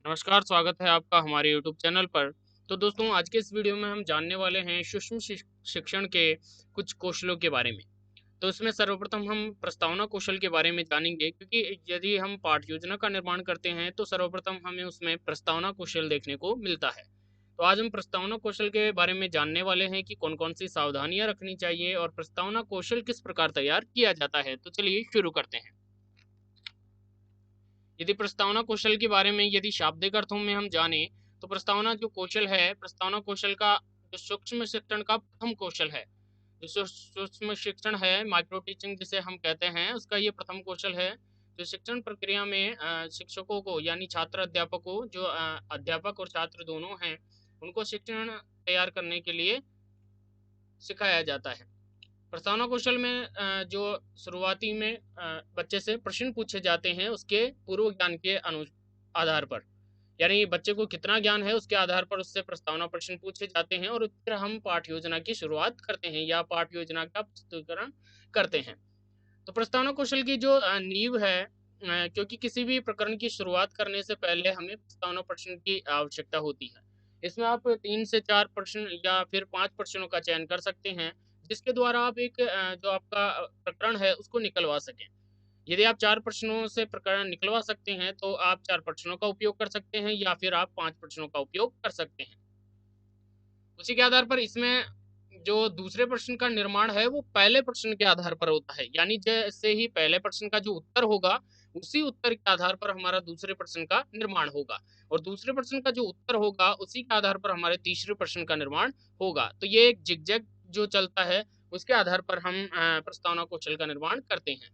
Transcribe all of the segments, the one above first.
नमस्कार, स्वागत है आपका हमारे यूट्यूब चैनल पर। तो दोस्तों, आज के इस वीडियो में हम जानने वाले हैं सूक्ष्म शिक्षण के कुछ कौशलों के बारे में। तो इसमें सर्वप्रथम हम प्रस्तावना कौशल के बारे में जानेंगे, क्योंकि यदि हम पाठ योजना का निर्माण करते हैं तो सर्वप्रथम हमें उसमें प्रस्तावना कौशल देखने को मिलता है। तो आज हम प्रस्तावना कौशल के बारे में जानने वाले हैं कि कौन-कौन सी सावधानियाँ रखनी चाहिए और प्रस्तावना कौशल किस प्रकार तैयार किया जाता है। तो चलिए शुरू करते हैं। यदि प्रस्तावना कौशल के बारे में यदि शाब्दिक अर्थों में हम जाने, तो प्रस्तावना जो कौशल है, प्रस्तावना कौशल का जो सूक्ष्म शिक्षण का प्रथम कौशल है। जो सूक्ष्म शिक्षण है, माइक्रो टीचिंग जिसे हम कहते हैं, उसका ये प्रथम कौशल है। जो शिक्षण प्रक्रिया में शिक्षकों को यानी छात्र अध्यापक को जो अध्यापक और छात्र दोनों हैं, उनको शिक्षण तैयार करने के लिए सिखाया जाता है। प्रस्तावना कौशल में जो शुरुआती में बच्चे से प्रश्न पूछे जाते हैं उसके पूर्व ज्ञान के आधार पर, यानी बच्चे को कितना ज्ञान है उसके आधार पर उससे प्रस्तावना प्रश्न पूछे जाते हैं और फिर हम पाठ योजना की शुरुआत करते हैं या पाठ योजना का प्रस्तुतिकरण करते हैं। तो प्रस्तावना कौशल की जो नींव है, क्योंकि किसी भी प्रकरण की शुरुआत करने से पहले हमें प्रस्तावना प्रश्न की आवश्यकता होती है। इसमें आप 3 से 4 प्रश्न या फिर 5 प्रश्नों का चयन कर सकते हैं, जिसके द्वारा आप एक जो आपका प्रकरण है उसको निकलवा सकें। यदि आप 4 प्रश्नों से प्रकरण निकलवा सकते हैं, तो आप 4 प्रश्नों का उपयोग कर सकते हैं या फिर आप 5 प्रश्नों का उपयोग कर सकते हैं। उसी के आधार पर इसमें जो दूसरे प्रश्न का निर्माण है वो पहले प्रश्न के आधार पर होता है, यानी जैसे ही पहले प्रश्न का जो उत्तर होगा उसी उत्तर के आधार पर हमारा दूसरे प्रश्न का निर्माण होगा और दूसरे प्रश्न का जो उत्तर होगा उसी के आधार पर हमारे तीसरे प्रश्न का निर्माण होगा। तो ये एक जिगजैग जो चलता है उसके आधार पर हम प्रस्तावना कौशल का निर्माण करते हैं।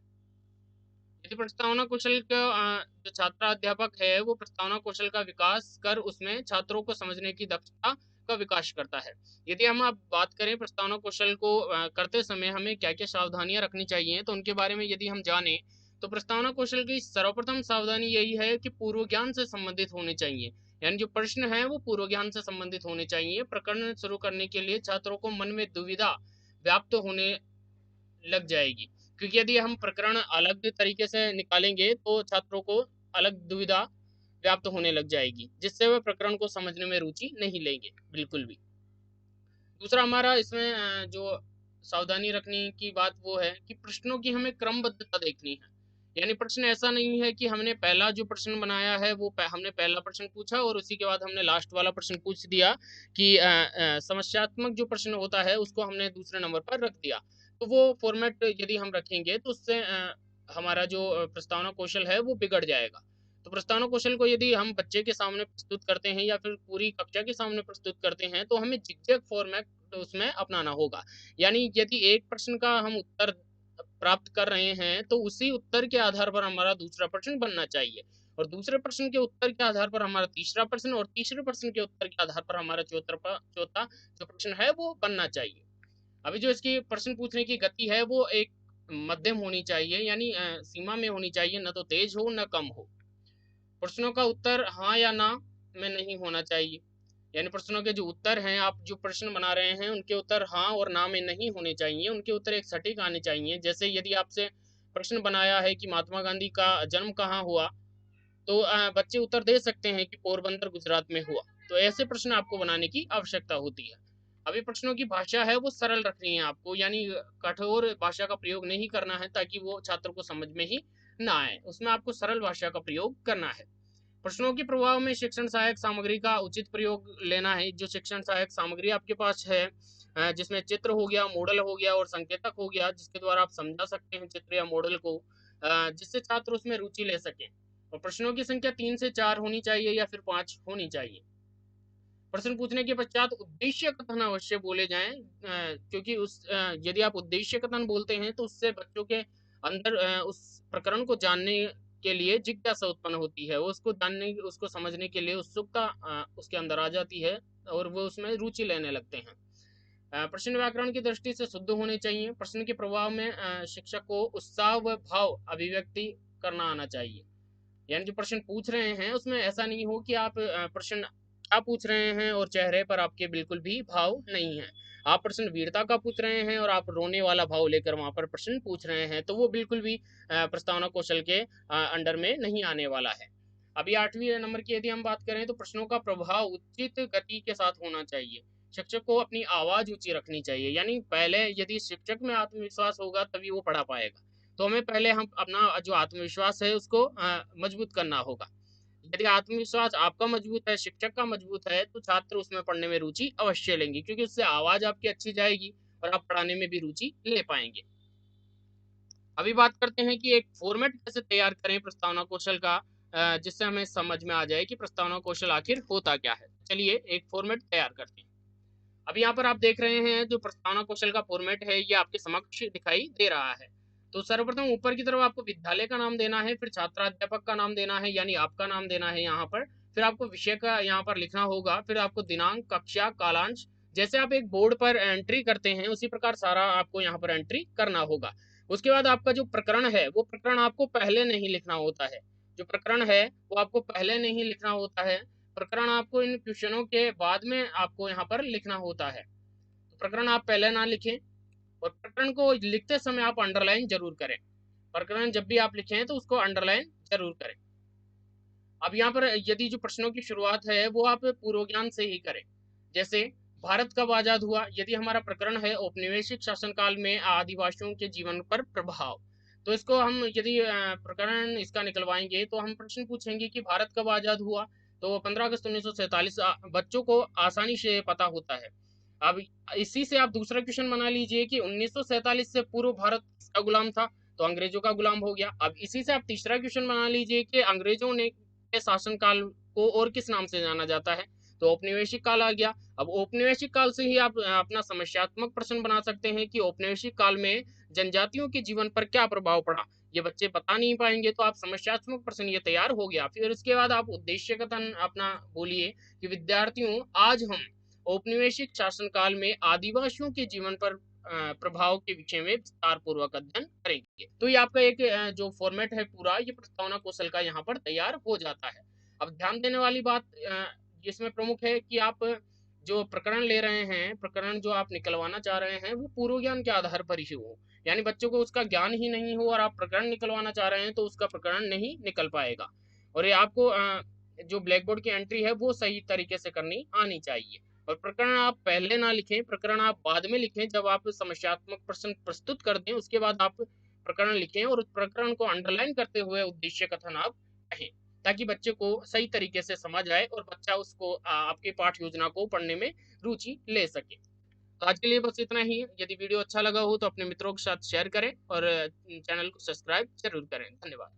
यदि प्रस्तावना कौशल का जो छात्र अध्यापक है वो प्रस्तावना कौशल का विकास कर उसमें छात्रों को समझने की दक्षता का विकास करता है। यदि हम अब बात करें प्रस्तावना कौशल को करते समय हमें क्या-क्या सावधानियाँ रखनी चाहिए, तो उनके बारे में यदि हम जानें, तो प्रस्तावना कौशल की सर्वप्रथम सावधानी यही है कि पूर्व ज्ञान से संबंधित होने चाहिए। यानी जो प्रश्न हैं वो पूर्व ज्ञान से संबंधित होने चाहिए। प्रकरण शुरू करने के लिए छात्रों को मन में दुविधा व्याप्त होने लग जाएगी, क्योंकि यदि हम प्रकरण अलग तरीके से निकालेंगे तो छात्रों को अलग दुविधा व्याप्त होने लग जाएगी, जिससे वे प्रकरण को समझने में रुचि नहीं लेंगे बिल्कुल भी। दूसरा हमारा इसमें जो सावधानी रखने की बात वो है कि प्रश्नों की हमें क्रमबद्धता देखनी है। यानी प्रश्न ऐसा नहीं है कि हमने पहला जो प्रश्न बनाया है वो हमने पहला प्रश्न पूछा और उसी के बाद हमने लास्ट वाला प्रश्न पूछ दिया कि समस्यात्मक जो प्रश्न होता है उसको हमने दूसरे नंबर पर रख दिया। तो वो फॉर्मेट यदि हम रखेंगे तो उससे हमारा जो प्रस्तावना कौशल है वो बिगड़ जाएगा। तो प्रस्तावना कौशल को यदि हम बच्चे के सामने प्रस्तुत करते हैं या फिर पूरी कक्षा के सामने प्रस्तुत करते हैं, तो हमें ज़िगज़ैग फॉर्मेट उसमें अपनाना होगा। यानी यदि एक प्रश्न का हम उत्तर प्राप्त कर रहे हैं, तो उसी उत्तर के आधार पर हमारा दूसरा प्रश्न बनना चाहिए और दूसरे प्रश्न के उत्तर के आधार पर हमारा तीसरा प्रश्न और तीसरे प्रश्न के उत्तर के आधार पर हमारा चौथा जो प्रश्न है, वो बनना चाहिए। अभी जो इसकी प्रश्न पूछने की गति है, वो एक मध्यम होनी चाहिए, यानी सीमा में होनी चाहिए, ना तो तेज़ हो, ना कम हो। प्रश्नों का उत्तर हाँ या ना में नहीं होना चाहिए। यानी प्रश्नों के जो उत्तर हैं, आप जो प्रश्न बना रहे हैं, उनके उत्तर हाँ और ना में नहीं होने चाहिए। उनके उत्तर एक सटीक आने चाहिए। जैसे यदि आपसे प्रश्न बनाया है कि महात्मा गांधी का जन्म कहाँ हुआ, तो बच्चे उत्तर दे सकते हैं कि पोरबंदर गुजरात में हुआ। तो ऐसे प्रश्न आपको बनाने की आवश्यकता होती है। अभी प्रश्नों की भाषा है वो सरल रखनी है आपको, यानी कठोर भाषा का प्रयोग नहीं करना है ताकि वो छात्र को समझ में ही ना आए। उसमें आपको सरल भाषा का प्रयोग करना है। प्रश्नों के प्रभाव में शिक्षण सहायक सामग्री का उचित प्रयोग लेना है। जो शिक्षण सहायक सामग्री आपके पास है, जिसमें चित्र हो गया, मॉडल हो गया और संकेतक हो गया, जिसके द्वारा आप समझा सकते हैं चित्र या मॉडल को, जिससे छात्र उसमें रुचि ले सकें। और प्रश्नों की संख्या 3 से 4 होनी चाहिए या फिर 5 होनी चाहिए। प्रश्न पूछने के पश्चात उद्देश्य कथन अवश्य बोले जाएं, क्योंकि यदि आप उद्देश्य कथन बोलते हैं तो उससे बच्चों के अंदर उस प्रकरण को जानने के लिए जिज्ञासा उत्पन्न होती है, उसको जानने उसको समझने के लिए उत्सुकता उसके अंदर आ जाती है और वो उसमें रुचि लेने लगते हैं। प्रश्न व्याकरण की दृष्टि से शुद्ध होने चाहिए। प्रश्न के प्रभाव में शिक्षक को उत्साह व भाव अभिव्यक्ति करना आना चाहिए। यानी जो प्रश्न पूछ रहे हैं उसमें ऐसा नहीं हो कि आप प्रश्न क्या पूछ रहे हैं और चेहरे पर आपके बिल्कुल भी भाव नहीं है। आप प्रश्न वीरता का पूछ रहे हैं और आप रोने वाला भाव लेकर वहां पर प्रश्न पूछ रहे हैं, तो वो बिल्कुल भी प्रस्तावना कौशल के अंडर में नहीं आने वाला है। अभी 8वीं नंबर की यदि हम बात करें तो प्रश्नों का प्रभाव उचित गति के साथ होना चाहिए। शिक्षक को अपनी आवाज ऊंची रखनी चाहिए, यानी पहले यदि शिक्षक में आत्मविश्वास होगा तभी वो पढ़ा पाएगा। तो हमें पहले हम अपना जो आत्मविश्वास है उसको मजबूत करना होगा। यदि आत्मविश्वास आपका मजबूत है, शिक्षक का मजबूत है, तो छात्र उसमें पढ़ने में रुचि अवश्य लेंगे, क्योंकि उससे आवाज आपकी अच्छी जाएगी और आप पढ़ाने में भी रुचि ले पाएंगे। अभी बात करते हैं कि एक फॉर्मेट कैसे तैयार करें प्रस्तावना कौशल का, जिससे हमें समझ में आ जाए कि प्रस्तावना कौशल आखिर होता क्या है। चलिए एक फॉर्मेट तैयार करते हैं। अब यहाँ पर आप देख रहे हैं जो प्रस्तावना कौशल का फॉर्मेट है ये आपके समक्ष दिखाई दे रहा है। तो सर्वप्रथम ऊपर की तरफ आपको विद्यालय का नाम देना है, फिर छात्राध्यापक का नाम देना है, यानी आपका नाम देना है यहाँ पर। फिर आपको विषय का यहाँ पर लिखना होगा, फिर आपको दिनांक, कक्षा, कालांश, जैसे आप एक बोर्ड पर एंट्री करते हैं उसी प्रकार सारा आपको यहाँ पर एंट्री करना होगा। उसके बाद आपका जो प्रकरण है वो प्रकरण आपको पहले नहीं लिखना होता है। जो प्रकरण है वो आपको पहले नहीं लिखना होता है। प्रकरण आपको इन क्वेश्चनों के बाद में आपको यहाँ पर लिखना होता है। तो प्रकरण आप पहले ना लिखें, और प्रकरण को लिखते समय आप अंडरलाइन जरूर करें। प्रकरण जब भी आप लिखें तो उसको अंडरलाइन जरूर करें। अब यहाँ पर यदि जो प्रश्नों की शुरुआत है वो आप पूर्व ज्ञान से ही करें। जैसे भारत कब आजाद हुआ, यदि हमारा प्रकरण है औपनिवेशिक शासनकाल में आदिवासियों के जीवन पर प्रभाव, तो इसको हम यदि प्रकरण इसका निकलवाएंगे तो हम प्रश्न पूछेंगे कि भारत कब आजाद हुआ, तो 15 अगस्त 1947 बच्चों को आसानी से पता होता है। अब इसी से आप दूसरा क्वेश्चन बना लीजिए कि 1947 से पूर्व भारत किसका गुलाम था, तो अंग्रेजों का गुलाम हो गया। अब इसी से आप तीसरा क्वेश्चन बना लीजिए कि अंग्रेजों ने शासन काल को और किस नाम से जाना जाता है, तो औपनिवेशिक काल आ गया। अब औपनिवेशिक काल से ही आप अपना समस्यात्मक प्रश्न बना सकते हैं कि औपनिवेशिक काल में जनजातियों के जीवन पर क्या प्रभाव पड़ा, ये बच्चे बता नहीं पाएंगे, तो आप समस्यात्मक प्रश्न ये तैयार हो गया। फिर इसके बाद आप उद्देश्य कथन अपना बोलिए कि विद्यार्थियों आज हम औपनिवेशिक शासनकाल में आदिवासियों के जीवन पर प्रभाव के विषय में विस्तार पूर्वक अध्ययन करेंगे। तो ये आपका एक जो फॉर्मेट है पूरा ये प्रस्तावना कौशल का यहाँ पर तैयार हो जाता है। अब ध्यान देने वाली बात इसमें प्रमुख है कि आप जो प्रकरण ले रहे हैं, प्रकरण जो आप निकलवाना चाह रहे हैं वो पूर्व ज्ञान के आधार पर ही हो, यानी बच्चों को उसका ज्ञान ही नहीं हो और आप प्रकरण निकलवाना चाह रहे हैं तो उसका प्रकरण नहीं निकल पाएगा। और ये आपको जो ब्लैक बोर्ड की एंट्री है वो सही तरीके से करनी आनी चाहिए। और प्रकरण आप पहले ना लिखें, प्रकरण आप बाद में लिखें, जब आप समस्यात्मक प्रश्न प्रस्तुत कर दें उसके बाद आप प्रकरण लिखें, और उस प्रकरण को अंडरलाइन करते हुए उद्देश्य कथन आप कहें, ताकि बच्चे को सही तरीके से समझ आए और बच्चा उसको आपके पाठ योजना को पढ़ने में रुचि ले सके। तो आज के लिए बस इतना ही। यदि वीडियो अच्छा लगा हो तो अपने मित्रों के साथ शेयर करें और चैनल को सब्सक्राइब जरूर करें। धन्यवाद।